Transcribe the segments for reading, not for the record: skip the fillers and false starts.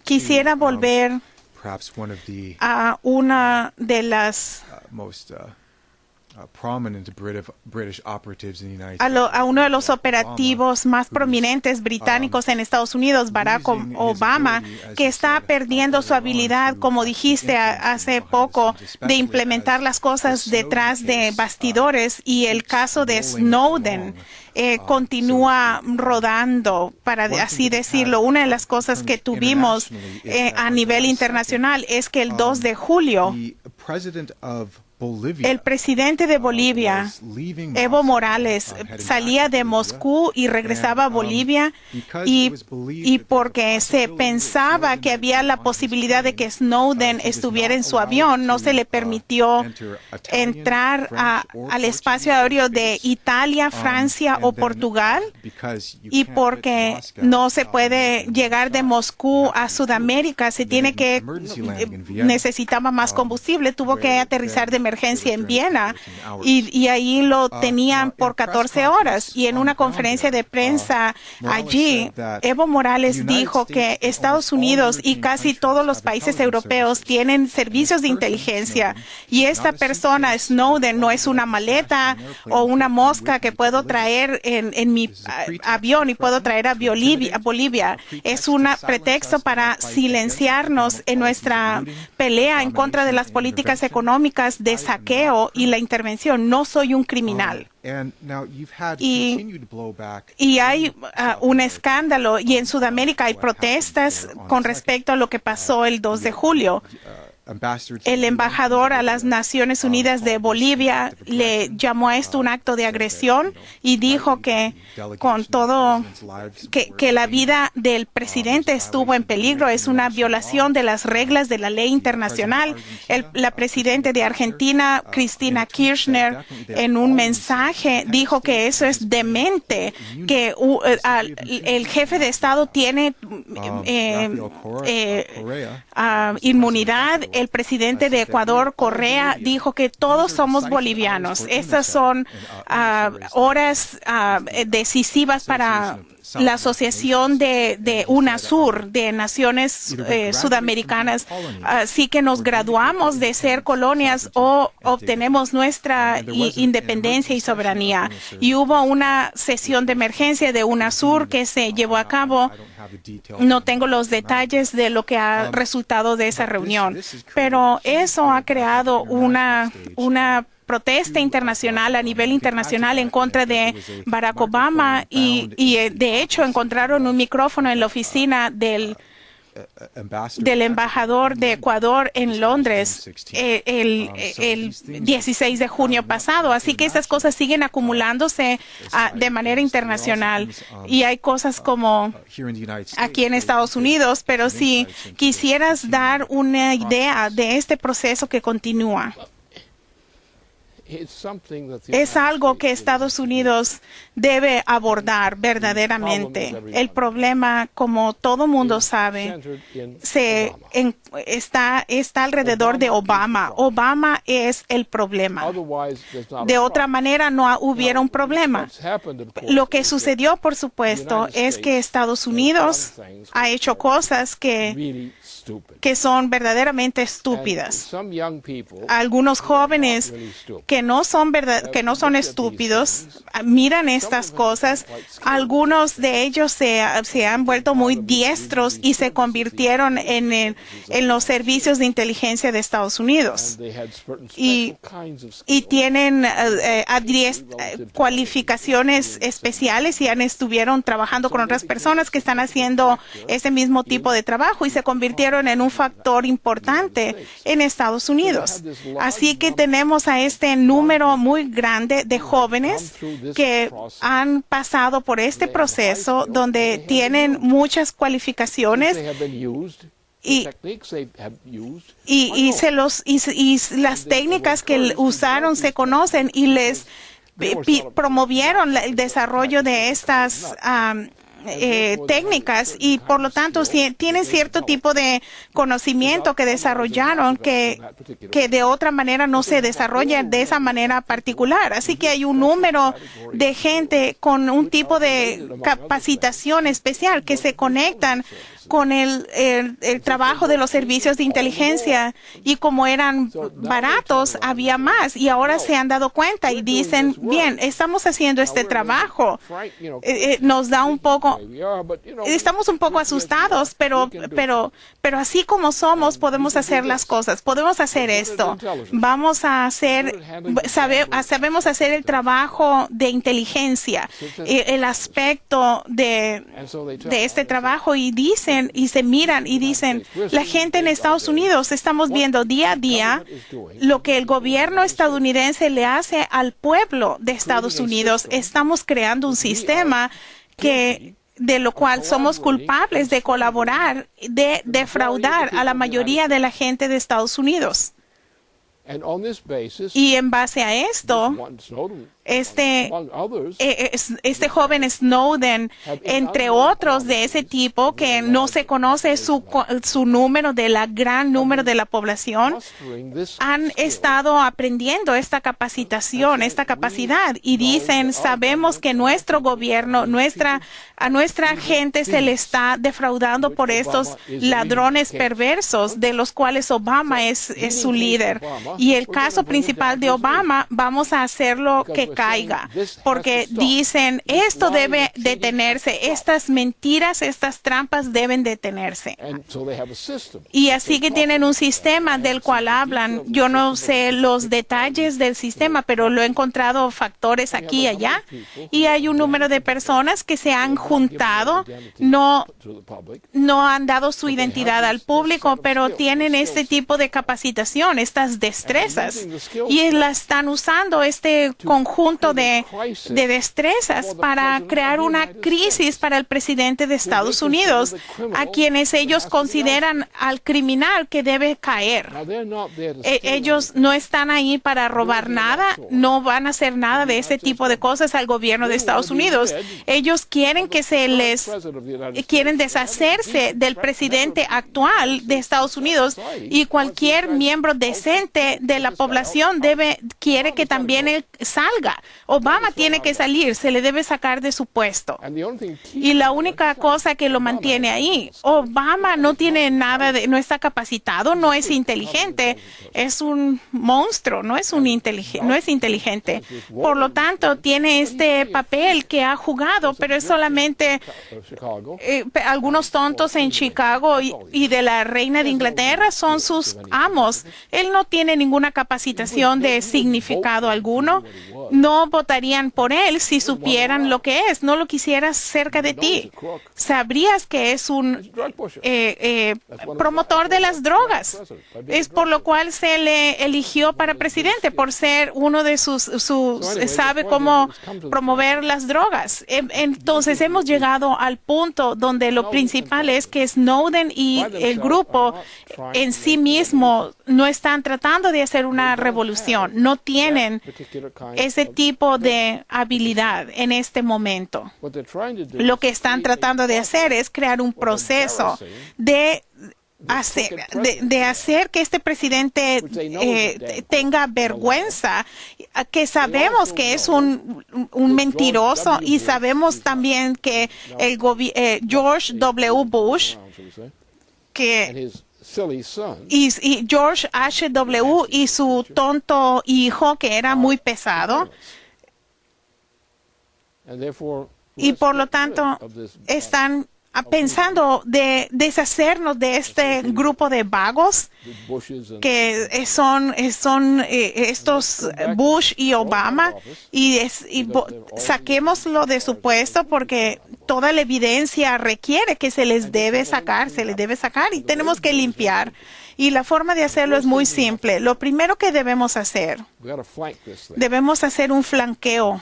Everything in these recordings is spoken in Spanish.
Quisiera volver a una de las a uno de los operativos más prominentes británicos en Estados Unidos, Barack Obama, que está perdiendo su habilidad, como dijiste hace poco, de implementar las cosas detrás de bastidores, y el caso de Snowden continúa rodando, para así decirlo. Una de las cosas que tuvimos a nivel internacional es que el 2 de julio el presidente de Bolivia, Evo Morales, salía de Moscú y regresaba a Bolivia, y porque se pensaba que había la posibilidad de que Snowden estuviera en su avión, no se le permitió entrar al espacio aéreo de Italia, Francia o Portugal, y porque no se puede llegar de Moscú a Sudamérica, necesitaba más combustible, tuvo que aterrizar de emergencia en Viena, y ahí lo tenían por 14 horas. Y en una conferencia de prensa allí, Evo Morales dijo que Estados Unidos y casi todos los países europeos tienen servicios de inteligencia, y esta persona, Snowden, no es una maleta o una mosca que puedo traer en mi avión y puedo traer a Bolivia. Es un pretexto para silenciarnos en nuestra pelea en contra de las políticas económicas de saqueo y la intervención. No soy un criminal. Y hay un escándalo, y en Sudamérica hay protestas con respecto a lo que pasó el 2 de julio. El embajador a las Naciones Unidas de Bolivia le llamó a esto un acto de agresión, y dijo que con todo que la vida del presidente estuvo en peligro. Es una violación de las reglas de la ley internacional. La presidenta de Argentina, Cristina Kirchner, en un mensaje dijo que eso es demente, que el jefe de Estado tiene inmunidad. El presidente de Ecuador, Correa, dijo que todos somos bolivianos. Estas son horas decisivas para la asociación de UNASUR, de naciones sudamericanas. Así que nos graduamos de ser colonias o obtenemos nuestra independencia y soberanía. Y hubo una sesión de emergencia de UNASUR que se llevó a cabo. No tengo los detalles de lo que ha resultado de esa reunión, pero eso ha creado una protesta internacional a nivel internacional en contra de Barack Obama, y de hecho encontraron un micrófono en la oficina del embajador de Ecuador en Londres el 16 de junio pasado. Así que estas cosas siguen acumulándose de manera internacional, y hay cosas como aquí en Estados Unidos. Pero si quisieras dar una idea de este proceso que continúa, es algo que Estados Unidos debe abordar verdaderamente. El problema, como todo mundo sabe, está alrededor de Obama. Obama es el problema. De otra manera, no hubiera un problema. Lo que sucedió, por supuesto, es que Estados Unidos ha hecho cosas que son verdaderamente estúpidas. Algunos jóvenes que no son estúpidos miran estas cosas. Algunos de ellos se han vuelto muy diestros y se convirtieron en los servicios de inteligencia de Estados Unidos, y tienen cualificaciones especiales, y estuvieron trabajando con otras personas que están haciendo ese mismo tipo de trabajo, y se convirtieron en un factor importante en Estados Unidos. Así que tenemos a este número muy grande de jóvenes que han pasado por este proceso, donde tienen muchas cualificaciones, y las técnicas que usaron se conocen, y les promovieron el desarrollo de estas técnicas y por lo tanto tienen cierto tipo de conocimiento que desarrollaron que de otra manera no se desarrolla de esa manera particular. Así que hay un número de gente con un tipo de capacitación especial que se conectan con el trabajo de los servicios de inteligencia y como eran baratos, había más y ahora se han dado cuenta y dicen, bien, estamos haciendo este trabajo. Nos da un poco, estamos un poco asustados, pero así como somos, podemos hacer las cosas, podemos hacer esto. Vamos a hacer, sabemos hacer el trabajo de inteligencia, el aspecto de este trabajo y dicen, y se miran y dicen, la gente en Estados Unidos, estamos viendo día a día lo que el gobierno estadounidense le hace al pueblo de Estados Unidos. Estamos creando un sistema de lo cual somos culpables de colaborar, de defraudar a la mayoría de la gente de Estados Unidos. Y en base a esto, este joven Snowden, entre otros de ese tipo que no se conoce su número gran número de la población, han estado aprendiendo esta capacitación, esta capacidad y dicen, sabemos que nuestro gobierno, a nuestra gente se le está defraudando por estos ladrones perversos de los cuales Obama es su líder. Y el caso principal de Obama, vamos a hacerlo que caiga, porque dicen, esto debe detenerse, estas mentiras, estas trampas deben detenerse. Y así que tienen un sistema del cual hablan. Yo no sé los detalles del sistema, pero lo he encontrado factores aquí y allá. Y hay un número de personas que se han juntado, no han dado su identidad al público, pero tienen este tipo de capacitación, estas destrezas, y la están usando este conjunto de destrezas para crear una crisis para el presidente de Estados Unidos, a quienes ellos consideran al criminal que debe caer. Ellos no están ahí para robar nada, no van a hacer nada de ese tipo de cosas al gobierno de Estados Unidos. Ellos quieren quieren deshacerse del presidente actual de Estados Unidos, y cualquier miembro decente de la población quiere que también él salga. Obama tiene que salir, se le debe sacar de su puesto. Y la única cosa que lo mantiene ahí, Obama no tiene nada no está capacitado, no es inteligente, es un monstruo, no es inteligente. Por lo tanto, tiene este papel que ha jugado, pero es solamente algunos tontos en Chicago y de la reina de Inglaterra son sus amos. Él no tiene ninguna capacitación de significado alguno. No votarían por él si supieran lo que es. No lo quisieras cerca de ti. Sabrías que es un promotor de las drogas. Es por lo cual se le eligió para presidente, por ser uno de sabe cómo promover las drogas. Entonces hemos llegado al punto donde lo principal es que Snowden y el grupo en sí mismo no están tratando de hacer una revolución, no tienen ese tipo de habilidad en este momento. Lo que están tratando de hacer es crear un proceso de hacer que este presidente tenga vergüenza, que sabemos que es un mentiroso, y sabemos también que George W. Bush y George H.W. y su tonto hijo, que era muy pesado, y por lo tanto están pensando de deshacernos de este grupo de vagos que son estos Bush y Obama, y saquémoslo de su puesto, porque toda la evidencia requiere que se les debe sacar, y tenemos que limpiar. Y la forma de hacerlo es muy simple. Lo primero que debemos hacer un flanqueo.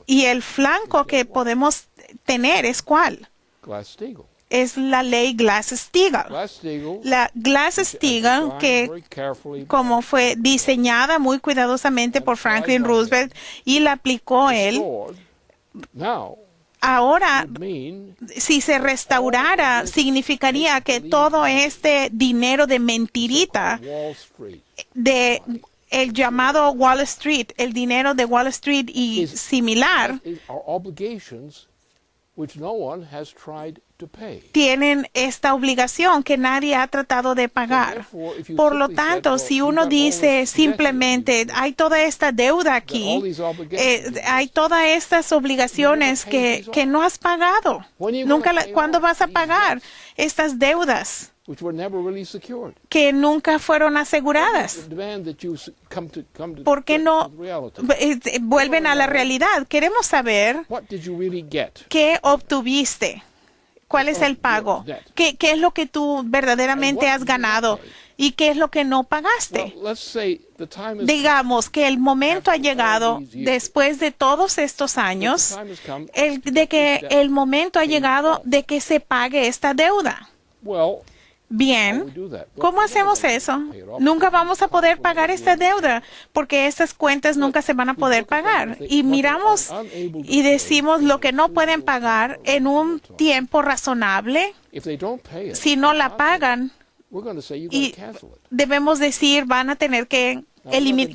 Y el flanco que podemos tener es ¿cuál? Es la ley Glass-Steagall. La Glass-Steagall, que como fue diseñada muy cuidadosamente por Franklin Roosevelt y la aplicó él, Ahora, si se restaurara, significaría que todo este dinero de mentirita de el llamado Wall Street, el dinero de Wall Street y similar, tienen esta obligación que nadie ha tratado de pagar. Por lo tanto, si uno dice simplemente, hay toda esta deuda aquí, hay todas estas obligaciones que no has pagado. ¿Cuándo vas a pagar estas deudas que nunca fueron aseguradas? ¿Por qué no vuelven a la realidad? Queremos saber qué obtuviste. ¿Cuál es el pago? ¿Qué es lo que tú verdaderamente has ganado? ¿Y qué es lo que no pagaste? Digamos que el momento ha llegado, después de todos estos años, el momento ha llegado de que se pague esta deuda. Bien, ¿cómo hacemos eso? Nunca vamos a poder pagar esta deuda porque estas cuentas nunca se van a poder pagar. Y miramos y decimos lo que no pueden pagar en un tiempo razonable. Si no la pagan, y debemos decir van a tener que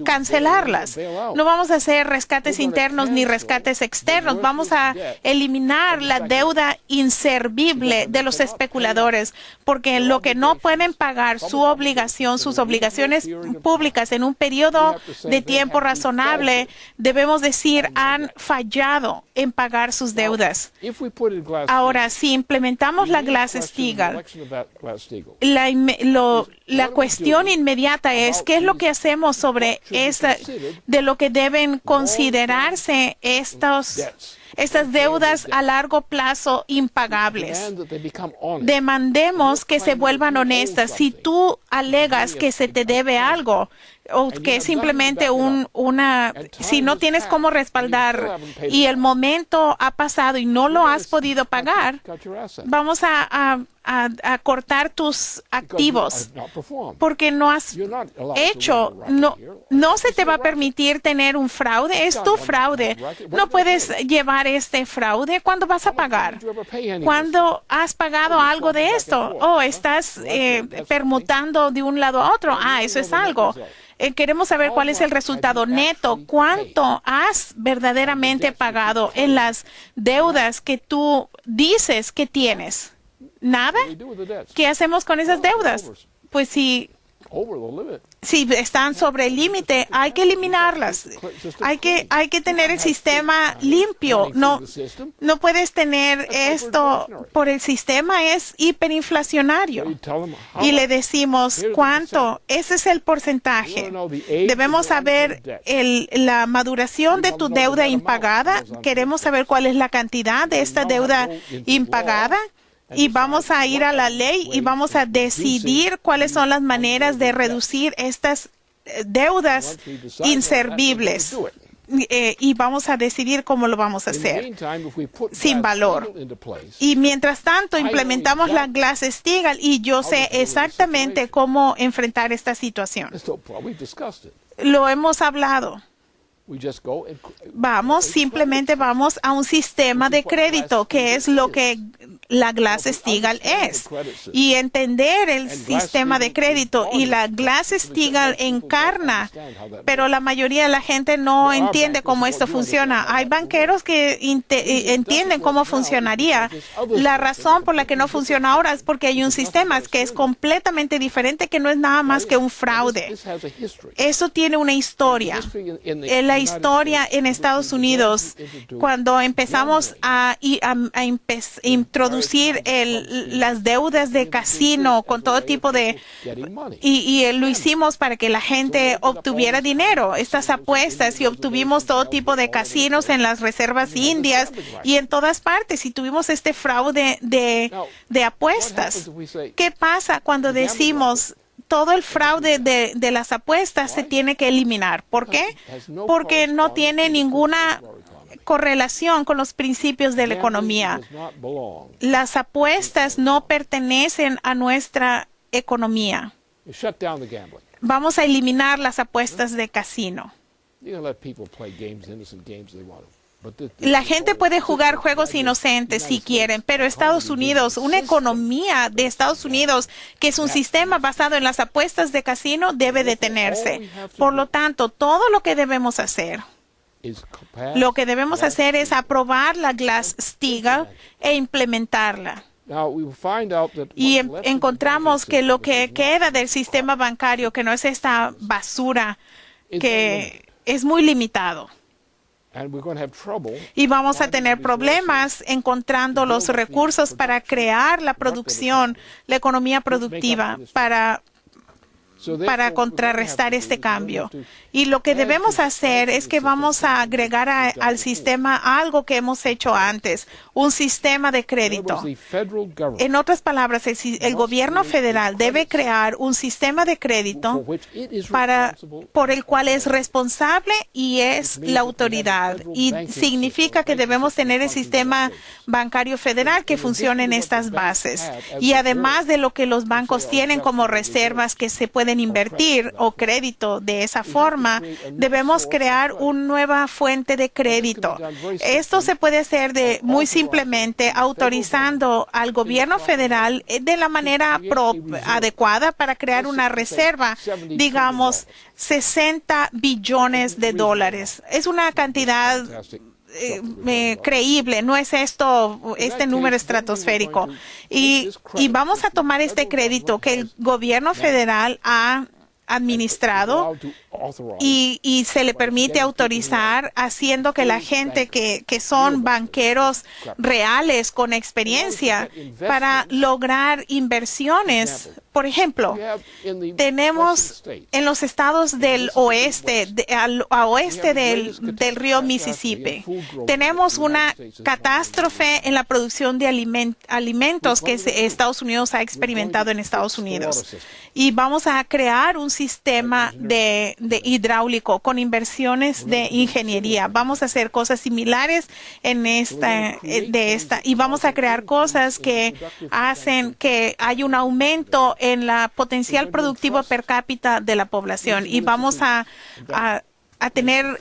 cancelarlas. No vamos a hacer rescates internos ni rescates externos. Vamos a eliminar la deuda inservible de los especuladores, porque lo que no pueden pagar sus obligaciones públicas en un periodo de tiempo razonable, debemos decir han fallado en pagar sus deudas. Ahora, si implementamos la Glass-Steagall, la cuestión inmediata es ¿qué es lo que hacemos sobre de lo que deben considerarse estas deudas a largo plazo impagables? Demandemos que se vuelvan honestas. Si tú alegas que se te debe algo o que es simplemente si no tienes cómo respaldar y el momento ha pasado y no lo has podido pagar, vamos a cortar tus activos porque no has hecho, no se te va a permitir tener un fraude, es tu fraude. No puedes llevar este fraude. ¿Cuándo vas a pagar? ¿Cuándo has pagado algo de esto? Estás permutando de un lado a otro. Eso es algo. Queremos saber cuál es el resultado neto, cuánto has verdaderamente pagado en las deudas que tú dices que tienes. ¿Nada? ¿Qué hacemos con esas deudas? Pues si están sobre el límite, hay que eliminarlas. Hay que tener el sistema limpio. No puedes tener esto por el sistema, es hiperinflacionario. Y le decimos cuánto, ese es el porcentaje. Debemos saber la maduración de tu deuda impagada. Queremos saber cuál es la cantidad de esta deuda impagada. Y vamos a ir a la ley y vamos a decidir cuáles son las maneras de reducir estas deudas inservibles. Y vamos a decidir cómo lo vamos a hacer sin valor. Y mientras tanto implementamos la Glass-Steagall y yo sé exactamente cómo enfrentar esta situación. Lo hemos hablado. Simplemente vamos a un sistema de crédito, que es lo que la Glass-Steagall es. Y entender el sistema de crédito y la Glass-Steagall encarna, pero la mayoría de la gente no entiende cómo esto funciona. Hay banqueros que entienden cómo funcionaría. La razón por la que no funciona ahora es porque hay un sistema que es completamente diferente, que no es nada más que un fraude. Eso tiene una historia. La historia en Estados Unidos, cuando empezamos a introducir las deudas de casino con todo tipo de... Y lo hicimos para que la gente obtuviera dinero, estas apuestas, y obtuvimos todo tipo de casinos en las reservas indias y en todas partes, y tuvimos este fraude de apuestas. ¿Qué pasa cuando decimos todo el fraude de las apuestas se tiene que eliminar? ¿Por qué? Porque no tiene ninguna correlación con los principios de la economía. Las apuestas no pertenecen a nuestra economía. Vamos a eliminar las apuestas de casino. La gente puede jugar juegos inocentes si quieren, pero Estados Unidos, una economía de Estados Unidos, que es un sistema basado en las apuestas de casino, debe detenerse. Por lo tanto, todo lo que debemos hacer es aprobar la Glass-Steagall e implementarla. Y encontramos que lo que queda del sistema bancario, que no es esta basura, que es muy limitado. Y vamos a tener problemas encontrando los recursos para crear la producción, la economía productiva, para contrarrestar este cambio. Y lo que debemos hacer es que vamos a agregar al sistema algo que hemos hecho antes, un sistema de crédito. En otras palabras, el gobierno federal debe crear un sistema de crédito por el cual es responsable y es la autoridad. Y significa que debemos tener el sistema bancario federal que funcione en estas bases. Y además de lo que los bancos tienen como reservas que se pueden invertir o crédito de esa forma, debemos crear una nueva fuente de crédito. Esto se puede hacer muy simplemente autorizando al gobierno federal de la manera adecuada para crear una reserva, digamos, $60 billones. Es una cantidad creíble, no es este número estratosférico. Y vamos a tomar este crédito que el gobierno federal ha administrado y se le permite autorizar, haciendo que la gente que son banqueros reales con experiencia para lograr inversiones. Por ejemplo, tenemos en los estados del oeste, al oeste del río Mississippi, tenemos una catástrofe en la producción de alimentos que Estados Unidos ha experimentado en Estados Unidos. Y vamos a crear un sistema de hidráulico con inversiones de ingeniería. Vamos a hacer cosas similares y vamos a crear cosas que hacen que haya un aumento en la potencial productivo per cápita de la población, y vamos a tener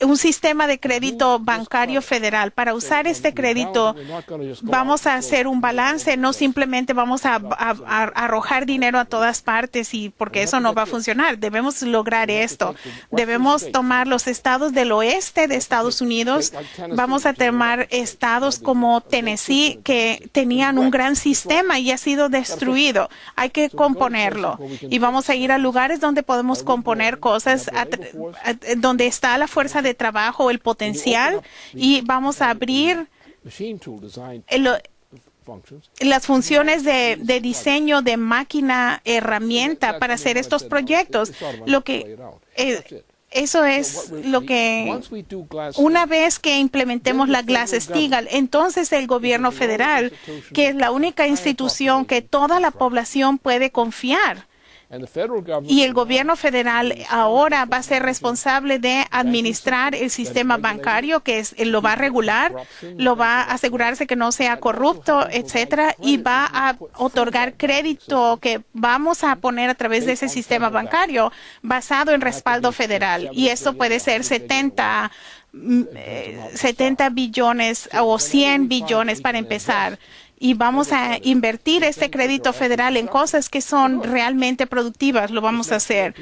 un sistema de crédito bancario federal. Para usar este crédito, vamos a hacer un balance, no simplemente vamos a arrojar dinero a todas partes, porque eso no va a funcionar. Debemos lograr esto. Debemos tomar los estados del oeste de Estados Unidos. Vamos a tomar estados como Tennessee, que tenían un gran sistema y ha sido destruido. Hay que componerlo. Y vamos a ir a lugares donde podemos componer cosas, donde está la fuerza de trabajo, el potencial, y vamos a abrir las funciones de diseño de máquina herramienta para hacer estos proyectos. Eso es lo que, una vez que implementemos la Glass-Steagall, entonces el gobierno federal, que es la única institución que toda la población puede confiar, y el gobierno federal ahora va a ser responsable de administrar el sistema bancario, que lo va a regular, lo va a asegurarse que no sea corrupto, etcétera, y va a otorgar crédito que vamos a poner a través de ese sistema bancario basado en respaldo federal. Y esto puede ser 70 billones o 100 billones para empezar. Y vamos a invertir este crédito federal en cosas que son realmente productivas. Lo vamos a hacer.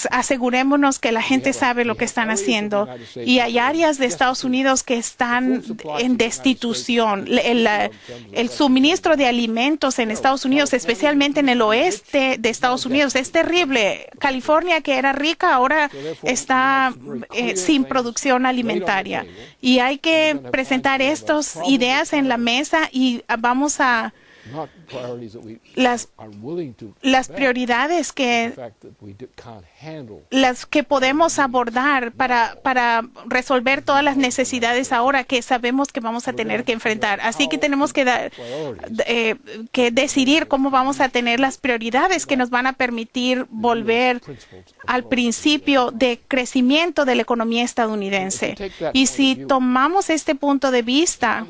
Asegurémonos que la gente sabe lo que están haciendo. Y hay áreas de Estados Unidos que están en destitución. El suministro de alimentos en Estados Unidos, especialmente en el oeste de Estados Unidos, es terrible. California, que era rica, ahora está sin producción alimentaria. Y hay que presentar estas ideas en la mesa, y vamos a las prioridades las que podemos abordar para resolver todas las necesidades ahora que sabemos que vamos a tener que enfrentar. Así que tenemos que decidir cómo vamos a tener las prioridades que nos van a permitir volver al principio de crecimiento de la economía estadounidense. Y si tomamos este punto de vista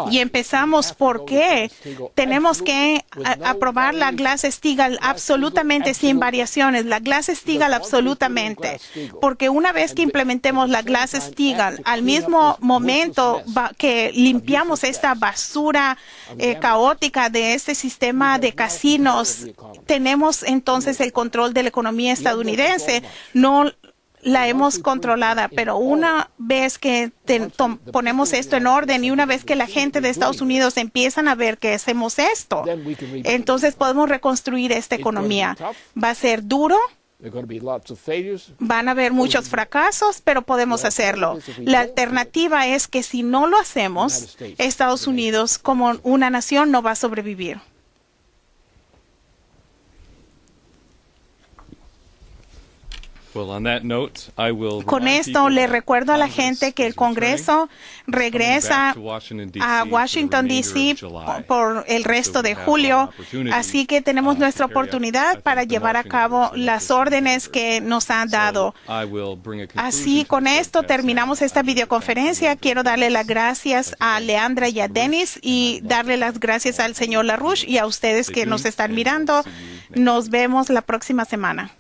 y empezamos por qué tenemos que aprobar la Glass-Steagall absolutamente sin variaciones, la Glass-Steagall absolutamente, porque una vez que implementemos la Glass-Steagall, al mismo momento que limpiamos esta basura caótica de este sistema de casinos, tenemos entonces el control de la economía estadounidense. No la hemos controlada, pero una vez que ponemos esto en orden y una vez que la gente de Estados Unidos empiezan a ver que hacemos esto, entonces podemos reconstruir esta economía. Va a ser duro. Van a haber muchos fracasos, pero podemos hacerlo. La alternativa es que si no lo hacemos, Estados Unidos como una nación no va a sobrevivir. Con esto le recuerdo a la gente que el Congreso regresa a Washington, D.C. por el resto de julio, así que tenemos nuestra oportunidad para llevar a cabo las órdenes que nos han dado. Así, con esto terminamos esta videoconferencia. Quiero darle las gracias a Leandra y a Dennis y darle las gracias al señor LaRouche y a ustedes que nos están mirando. Nos vemos la próxima semana.